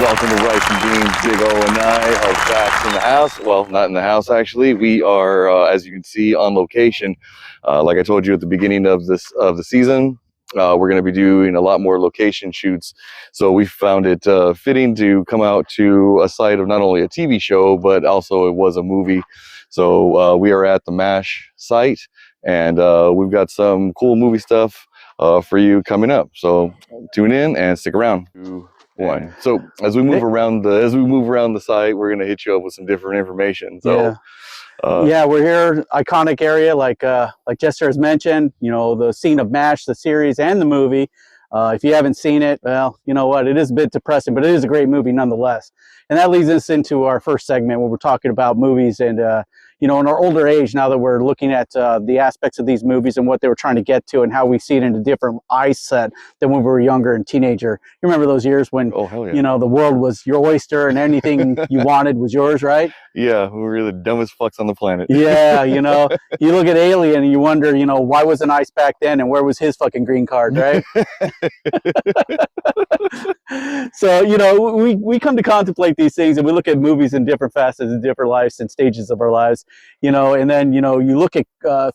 Welcome to Rice and Beans. Big O and I are back in the house. Well, not in the house, actually. We are, as you can see, on location. Like I told you at the beginning of the season, we're going to be doing a lot more location shoots. So we found it fitting to come out to a site of not only a TV show, but also it was a movie. So we are at the MASH site, and we've got some cool movie stuff for you coming up. So tune in and stick around. One. So as we move around the site, we're gonna hit you up with some different information. So yeah, we're here, iconic area, like Jester has mentioned. You know, the scene of MASH, the series and the movie. If you haven't seen it, well, you know what? It is a bit depressing, but it is a great movie nonetheless. And that leads us into our first segment where we're talking about movies and you know, in our older age, now that we're looking at the aspects of these movies and what they were trying to get to and how we see it in a different eye set than when we were younger and teenager. You remember those years when, you know, the world was your oyster and anything you wanted was yours, right? Yeah, we were the dumbest fucks on the planet. Yeah, you know, you look at Alien and you wonder, you know, why wasn't Ice back then and where was his fucking green card, right? So, you know, we come to contemplate these things and we look at movies in different facets and different lives and stages of our lives, you know, and then, you know, you look at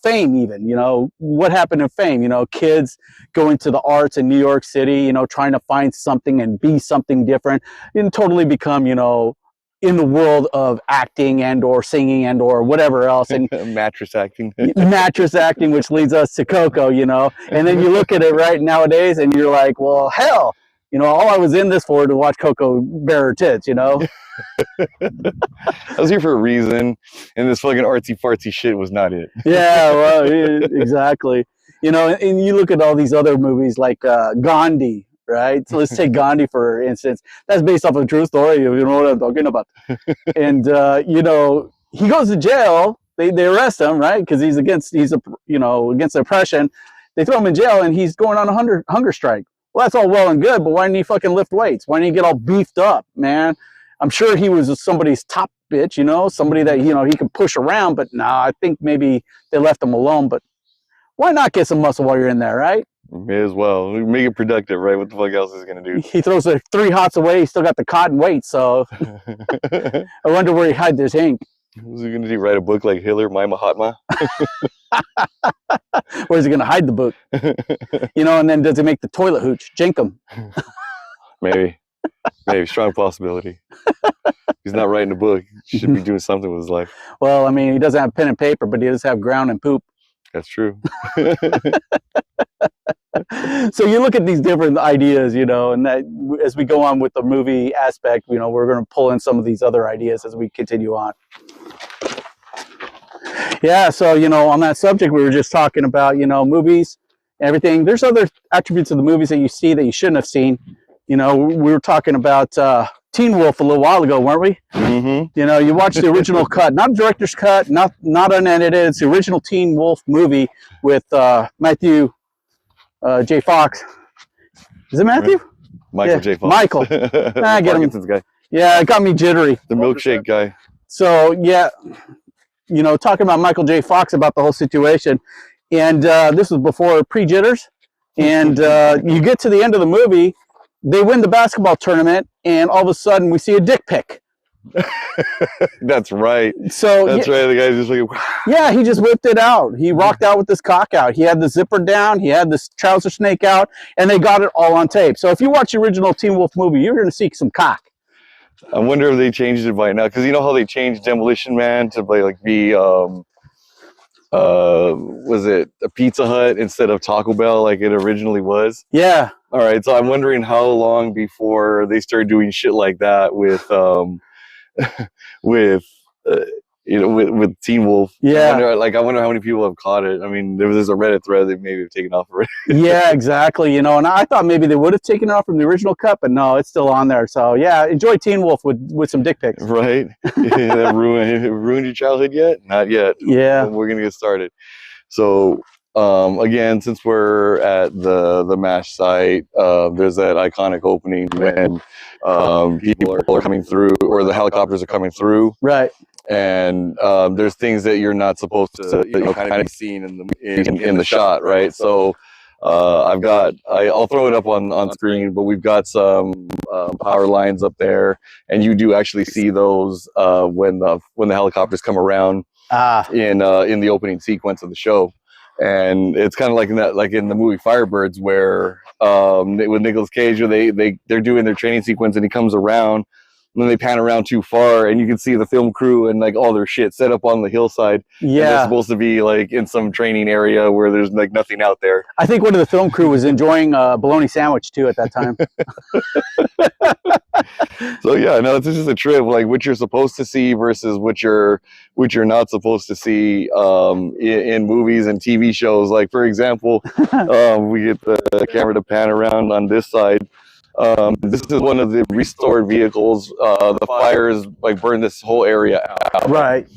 fame even, you know, what happened in fame, you know, kids going to the arts in New York City, you know, trying to find something and be something different and totally become, you know, in the world of acting and or singing and or whatever else, and mattress acting, which leads us to Coco, you know. And then you look at it right nowadays and you're like, well, hell, you know, all I was in this for to watch Coco bare her tits, you know. I was here for a reason, and this fucking artsy fartsy shit was not it. Yeah, well, exactly. You know, and you look at all these other movies like Gandhi, right? So let's take Gandhi for instance. That's based off of a true story, you know what I'm talking about. And you know, he goes to jail. They arrest him, right? Because he's against oppression. They throw him in jail, and he's going on a hunger strike. Well, that's all well and good, but why didn't he fucking lift weights? Why didn't he get all beefed up, man? I'm sure he was somebody's top bitch, you know, somebody that, you know, he could push around, but nah, I think maybe they left him alone. But why not get some muscle while you're in there, right? May as well. Make it productive, right? What the fuck else is he gonna do? He throws the 3 hots away. He still got the cotton weight, so I wonder where he hid this ink. Was he gonna do? Write a book like Hitler, My Mahatma? Where's he gonna hide the book? You know, and then does he make the toilet hooch? Jinkum. Maybe strong possibility. He's not writing a book. He should be doing something with his life. Well, I mean, he doesn't have pen and paper, but he does have ground and poop. That's true. So you look at these different ideas, you know, and that as we go on with the movie aspect, you know, we're going to pull in some of these other ideas as we continue on. Yeah, so, you know, on that subject, we were just talking about, you know, movies, everything. There's other attributes of the movies that you see that you shouldn't have seen. You know, we were talking about Teen Wolf a little while ago, weren't we? Mm-hmm. You know, you watch the original cut, not director's cut, not unedited. It's the original Teen Wolf movie with Matthew J. Fox. Is it Matthew? Michael J. Fox. Michael. I get him. Guy. Yeah, it got me jittery. The milkshake guy. So, yeah, you know, talking about Michael J. Fox about the whole situation. And this was before pre-jitters. And you get to the end of the movie, they win the basketball tournament, and all of a sudden we see a dick pic. That's right. So that's right. The guy just like, yeah, he just whipped it out. He rocked out with this cock out. He had the zipper down. He had this trouser snake out, and they got it all on tape. So if you watch the original Teen Wolf movie, you're going to see some cock. I wonder if they changed it by now, because you know how they changed Demolition Man to be was it a Pizza Hut instead of Taco Bell like it originally was? Yeah. All right. So I'm wondering how long before they started doing shit like that with with Teen Wolf. Yeah. I wonder how many people have caught it. I mean, there's a Reddit thread that maybe have taken off already. Yeah, exactly. You know, and I thought maybe they would have taken it off from the original cut, but no, it's still on there. So yeah, enjoy Teen Wolf with some dick pics. Right. That ruined your childhood yet? Not yet. Yeah. We're gonna get started. So again, since we're at the MASH site, there's that iconic opening when people are coming through, or the helicopters are coming through. Right. And there's things that you're not supposed to, kind of be seen in the shot, right? So I'll throw it up on screen, but we've got some power lines up there, and you do actually see those when the helicopters come around in the opening sequence of the show. And it's kind of like in the movie Firebirds, where with Nicolas Cage, they're doing their training sequence, and he comes around, and then they pan around too far, and you can see the film crew and like all their shit set up on the hillside. Yeah, and they're supposed to be like in some training area where there's like nothing out there. I think one of the film crew was enjoying a bologna sandwich too at that time. So yeah, no, it's just a trip, like what you're supposed to see versus what you're not supposed to see in movies and TV shows. Like for example, we get the camera to pan around on this side. This is one of the restored vehicles. The fires like burned this whole area out. Right.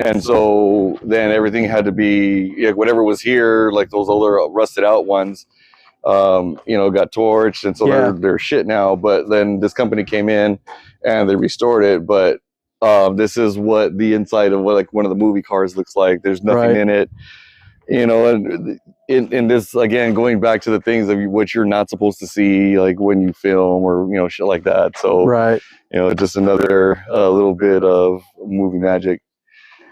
And so then everything had to be, like, whatever was here, like those older rusted out ones, got torched, and so they're shit now. But then this company came in and they restored it. But this is what the inside of what like one of the movie cars looks like. There's nothing in it, and in this, again, going back to the things of what you're not supposed to see, like when you film or shit like that. So just another little bit of movie magic.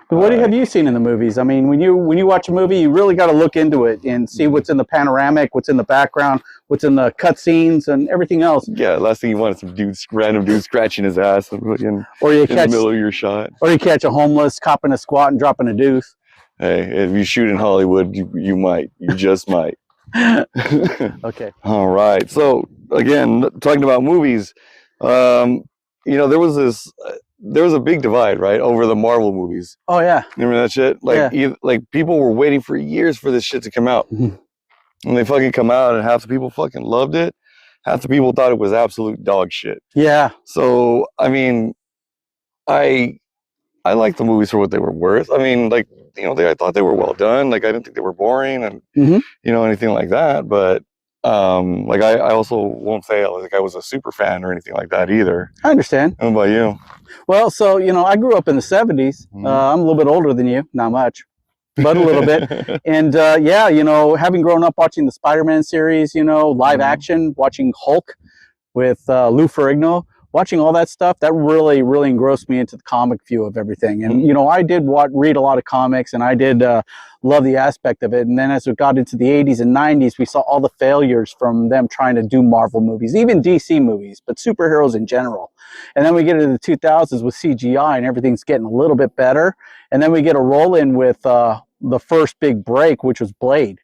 What have you seen in the movies? I mean, when you watch a movie, you really got to look into it and see what's in the panoramic, what's in the background, what's in the cut scenes, and everything else. Yeah, last thing you want is some random dude scratching his ass in the middle of your shot. Or you catch a homeless copping a squat and dropping a deuce. Hey, if you shoot in Hollywood, you might. You just might. Okay. All right. So again, talking about movies, there was a big divide, right, over the Marvel movies. Oh yeah. Remember that shit? Like, like people were waiting for years for this shit to come out, and they fucking come out, and half the people fucking loved it. Half the people thought it was absolute dog shit. Yeah. So I mean, I like the movies for what they were worth. I mean, like, I thought they were well done. Like, I didn't think they were boring and anything like that. But like, I also won't say I was a super fan or anything like that either. I understand. How about you? Well, so I grew up in the 70s. I'm a little bit older than you, not much, but a little bit. And having grown up watching the Spider-Man series, live action, watching Hulk with Lou Ferrigno, watching all that stuff, that really, really engrossed me into the comic view of everything. And, I did read a lot of comics, and I did love the aspect of it. And then as we got into the 80s and 90s, we saw all the failures from them trying to do Marvel movies, even DC movies, but superheroes in general. And then we get into the 2000s with CGI, and everything's getting a little bit better. And then we get a roll in with the first big break, which was Blade.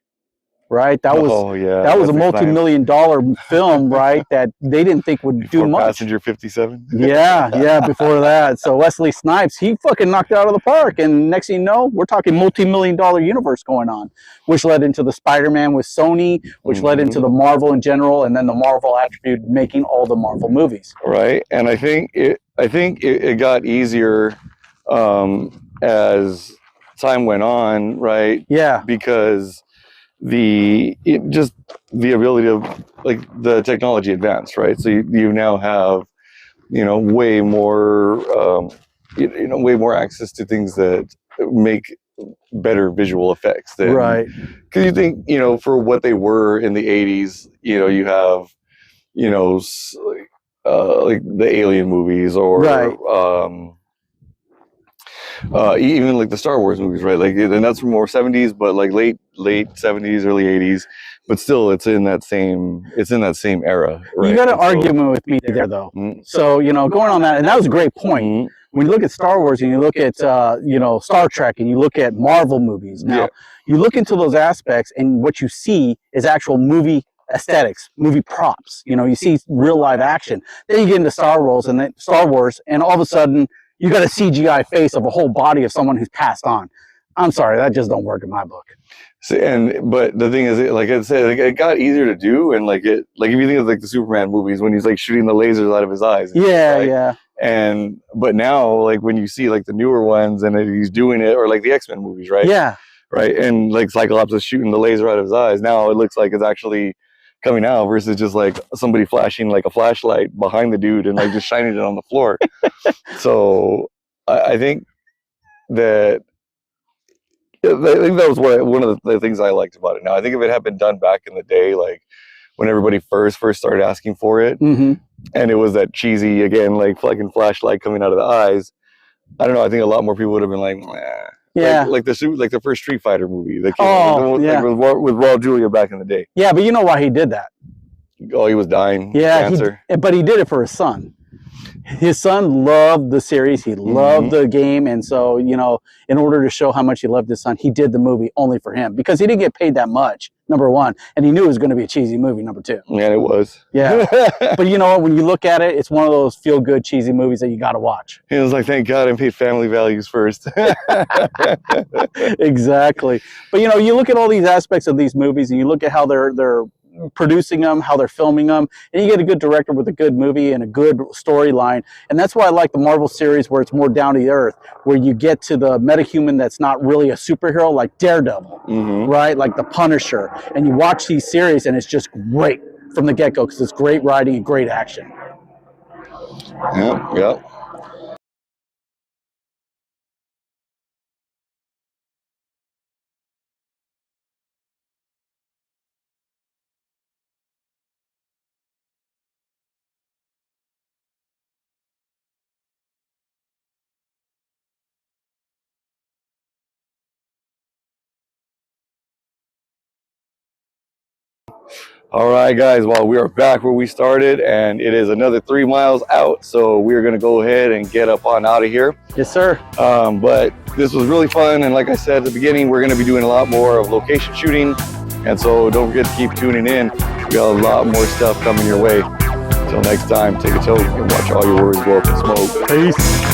Right, that was a multi-million-dollar film, right? That they didn't think would do much. Passenger 57. Yeah, before that. So Wesley Snipes, he fucking knocked it out of the park, and next thing you know, we're talking multi-million-dollar universe going on, which led into the Spider-Man with Sony, which led into the Marvel in general, and then the Marvel attribute making all the Marvel movies. Right, and I think it got easier as time went on, right? Yeah, because the ability of, like, the technology advanced, right? So you now have way more way more access to things that make better visual effects than, right, because you think for what they were in the 80s, you have like the Alien movies, or even like the Star Wars movies, right? Like, and that's from more 70s, but like late 70s, early 80s, but still it's in that same era, right? You got an argument with me there, though. So going on that, and that was a great point. When you look at Star Wars and you look at Star Trek and you look at Marvel movies, now you look into those aspects, and what you see is actual movie aesthetics, movie props. You see real live action. Then you get into Star Wars, and all of a sudden you got a CGI face of a whole body of someone who's passed on. I'm sorry, that just don't work in my book. So, but the thing is, like I said, like, it got easier to do, and like if you think of like the Superman movies, when he's like shooting the lasers out of his eyes. Yeah. But now, like, when you see like the newer ones and he's doing it, or like the X-Men movies, right? Yeah. Right, and like Cyclops is shooting the laser out of his eyes. Now it looks like it's actually coming out, versus just like somebody flashing like a flashlight behind the dude and like just shining it on the floor. So I think that, Yeah, I think that was one of the things I liked about it. Now, I think if it had been done back in the day, like when everybody first started asking for it, Mm-hmm. and it was that cheesy again, like fucking flashlight coming out of the eyes. I don't know. I think a lot more people would have been like, nah. Yeah. Like the first Street Fighter movie that came Oh, out, yeah. like with Raul Julia back in the day. Yeah, but you know why he did that? Oh, he was dying. Yeah, Cancer. but he did it for his son. His son loved the series. He loved the game. And so, you know, in order to show how much he loved his son, he did the movie only for him because he didn't get paid that much, number one. And he knew it was going to be a cheesy movie, number two. And it was. Yeah. But you know what? When you look at it, it's one of those feel-good, cheesy movies that you got to watch. He was like, thank God I paid family values first. Exactly. But, you know, you look at all these aspects of these movies and you look at how they're producing them, how they're filming them, and you get a good director with a good movie and a good storyline. And that's why I like the Marvel series where it's more down to the earth, where you get to the metahuman that's not really a superhero, like Daredevil, right? Like the Punisher. And you watch these series and it's just great from the get-go because it's great writing and great action. Yep. All right, guys. Well, we are back where we started, and it is another 3 miles out. So we're gonna go ahead and get up on out of here. Yes, sir. But this was really fun, and like I said at the beginning, we're gonna be doing a lot more of location shooting, and so don't forget to keep tuning in. We got a lot more stuff coming your way. Until next time, take a toke and watch all your words go up in smoke. Peace.